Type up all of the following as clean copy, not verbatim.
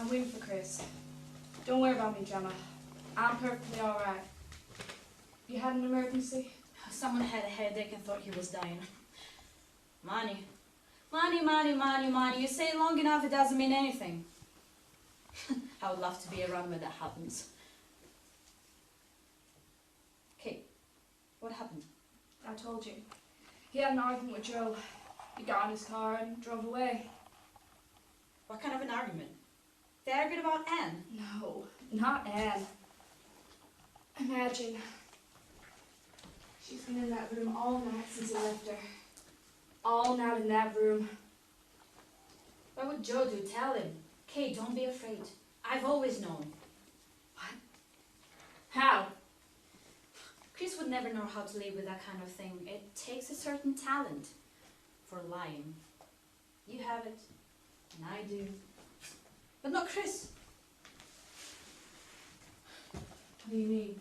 I'm waiting for Chris. Don't worry about me, Gemma. I'm perfectly alright. You had an emergency? Someone had a headache and thought he was dying. Money. Money, money, money, money. You say it long enough, it doesn't mean anything. I would love to be around when that happens. Okay, what happened? I told you. He had an argument with Joe. He got in his car and drove away. What kind of an argument? They argued about Anne. No, not Anne. Imagine. She's been in that room all night since he left her. All night in that room. What would Joe do? Tell him. Kate, don't be afraid. I've always known. What? How? Chris would never know how to live with that kind of thing. It takes a certain talent for lying. You have it, and I do. But not Chris. What do you mean?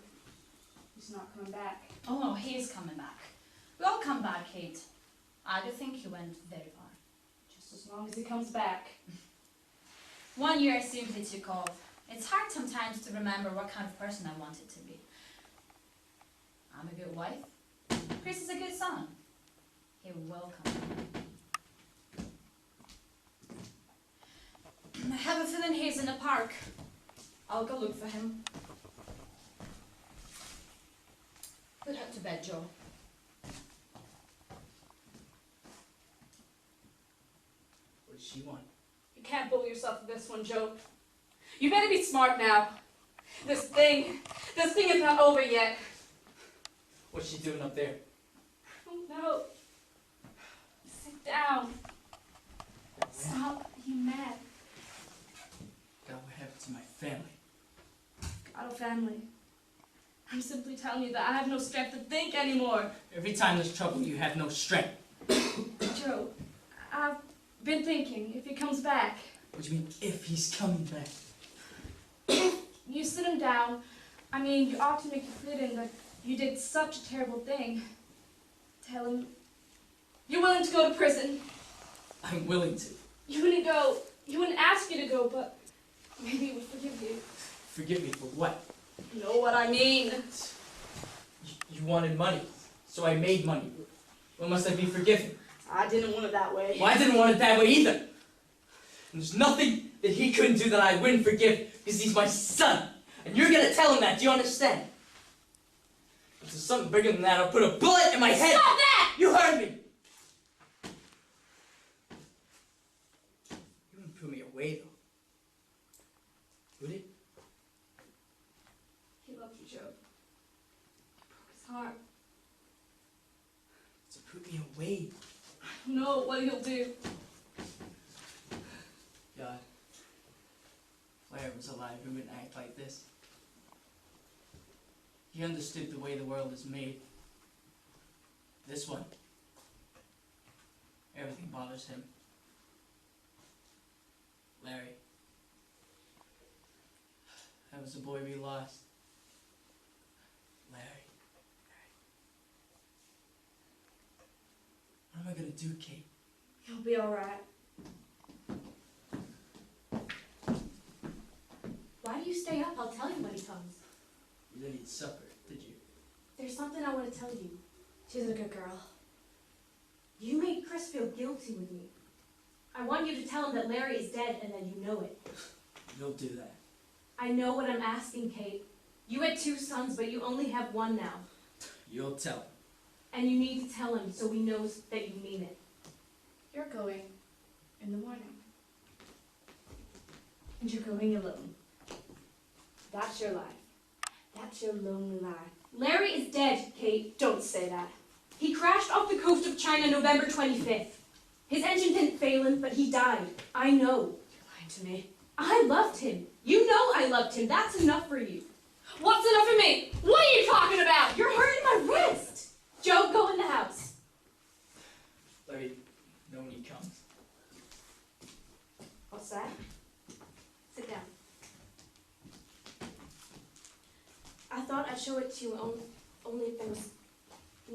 He's not coming back. Oh no, he is coming back. We all come back, Kate. I do think he went very far. Just as long as he comes back. 1 year simply took off. It's hard sometimes to remember what kind of person I wanted to be. I'm a good wife. Chris is a good son. He will come back. I have a feeling he's in the park. I'll go look for him. Put her to bed, Joe. What does she want? You can't bully yourself with this one, Joe. You better be smart now. This thing is not over yet. What's she doing up there? I don't know. Sit down. Stop being mad. God, what happened to my family? Got a family. I'm simply telling you that I have no strength to think anymore. Every time there's trouble, you have no strength. Joe, I've been thinking, if he comes back. What do you mean, if he's coming back? You sit him down. I mean, you ought to make it clear to him that you did such a terrible thing. Tell him you're willing to go to prison. I'm willing to. You wouldn't go. He wouldn't ask you to go, but maybe he would forgive you. Forgive me for what? You know what I mean. You wanted money, so I made money. When must I be forgiven? I didn't want it that way. Well, I didn't want it that way either. And there's nothing that he couldn't do that I wouldn't forgive, because he's my son. And you're gonna tell him that, do you understand? If there's something bigger than that, I'll put a bullet in my head. Stop that! You heard me! You wouldn't put me away, though. Would it? He loved you, Joe. He broke his heart. To put me away. I don't know what he'll do. God, if Larry was alive, he wouldn't act like this. He understood the way the world is made. This one, everything bothers him. Larry, that was the boy we lost. Larry. What am I gonna do, Kate? He'll be all right. Why do you stay up? I'll tell you when he comes. You didn't eat supper, did you? There's something I want to tell you. She's a good girl. You made Chris feel guilty with me. I want you to tell him that Larry is dead and that you know it. You'll do that. I know what I'm asking, Kate. You had 2 sons, but you only have 1 now. You'll tell him. And you need to tell him so he knows that you mean it. You're going in the morning. And you're going alone. That's your life. That's your lonely life. Larry is dead, Kate. Don't say that. He crashed off the coast of China November 25th. His engine didn't fail him, but he died. I know. You're lying to me. I loved him. You know I loved him. That's enough for you. What's enough for me? What are you talking about? You're hurting my wrist. Joe, go in the house. Larry, know when he comes. What's that? Sit down. I thought I'd show it to you only if there was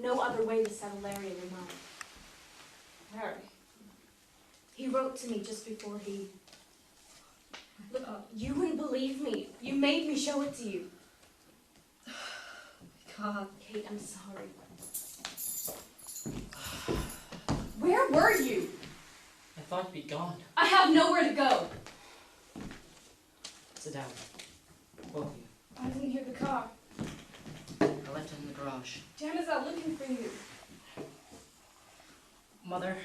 no other way to settle Larry in your mind. Harry. He wrote to me just before he... Look, you wouldn't believe me. You made me show it to you. God, Kate, I'm sorry. Where were you? I thought you'd be gone. I have nowhere to go. Sit down. Both of you. I didn't hear the car. I left it in the garage. Dan is out looking for you. Mother,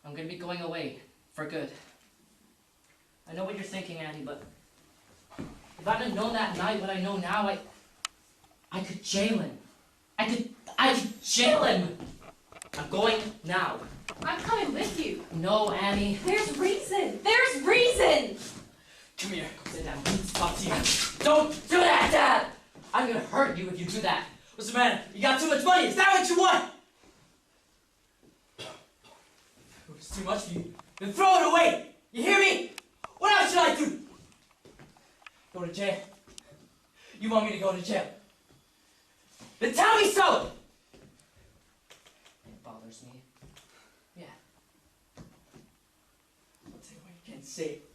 I'm gonna be going away for good. I know what you're thinking, Annie, but if I'd have known that night what I know now, I could jail him. I could jail him. I'm going now. I'm coming with you. No, Annie. There's reason. There's reason. Come here. Sit down. Let's talk to you. Don't do that, Dad! I'm gonna hurt you if you do that. What's the matter? You got too much money. Is that what you want? It's too much for you. Then throw it away. You hear me? What else should I do? Go to jail? You want me to go to jail? Then tell me so! It bothers me. Yeah. I'll tell you why you can't say it.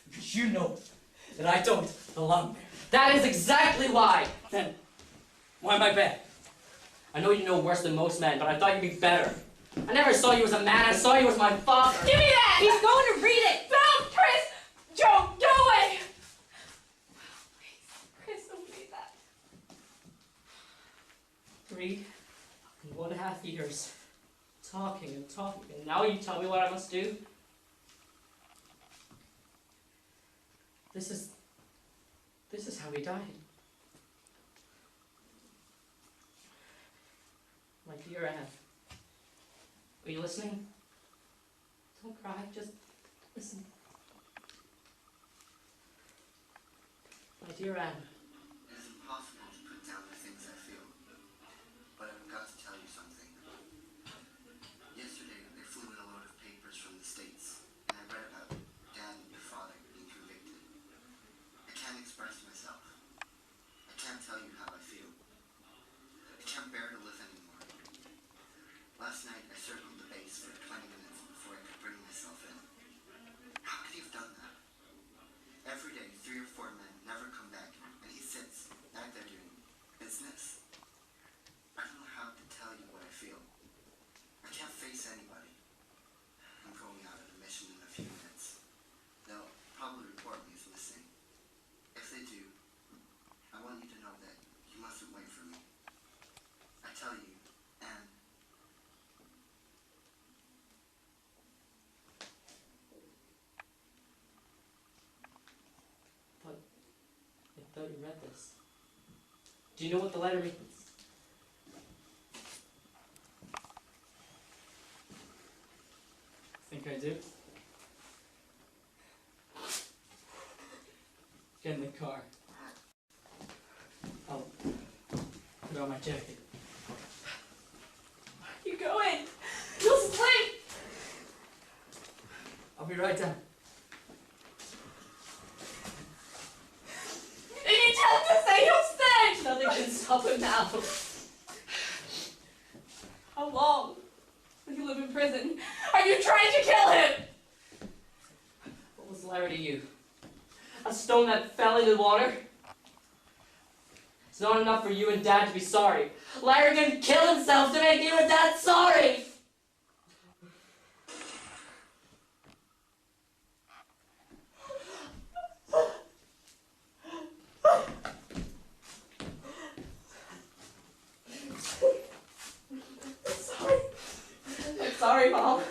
Because you know that I don't belong there. That is exactly why. Then, why am I bad? I know you know worse than most men, but I thought you'd be better. I never saw you as a man, I saw you as my father. Give me that! He's going to read it! Don't, Chris! Joe, go away! Chris, don't read that. 3.5 years. Talking and talking, and now you tell me what I must do? This is how he died. My dear Anne. Are you listening? Don't cry, just listen. My dear Anne. It is impossible to put down the things I feel, but I've got to tell you something. Yesterday, I flew in a load of papers from the States, and I read about Dad and your father being convicted. I can't express myself. I can't tell you how I feel. I can't bear to live anymore. Last night, I circled the base for 20 minutes before I could bring myself in. How could he have done that? Every day, 3 or 4 men never come back, and he sits back there doing business. I don't know how to tell you what I feel. I can't face anybody. I'm going out on a mission in a few minutes. They'll probably report me as missing. If they do, I want you to know that you mustn't wait for me. I tell you, and I thought you read this. Do you know what the letter means? I think I do. Get in the car. I'll put on my jacket. You going? You'll sleep! I'll be right down. And you tell him to stay, he'll stay! Nothing can stop him now. How long will he live in prison? Are you trying to kill him? What was Larry to you? A stone that fell into the water? It's not enough for you and Dad to be sorry. Larry didn't kill himself to make you and Dad sorry! I'm sorry, Mom.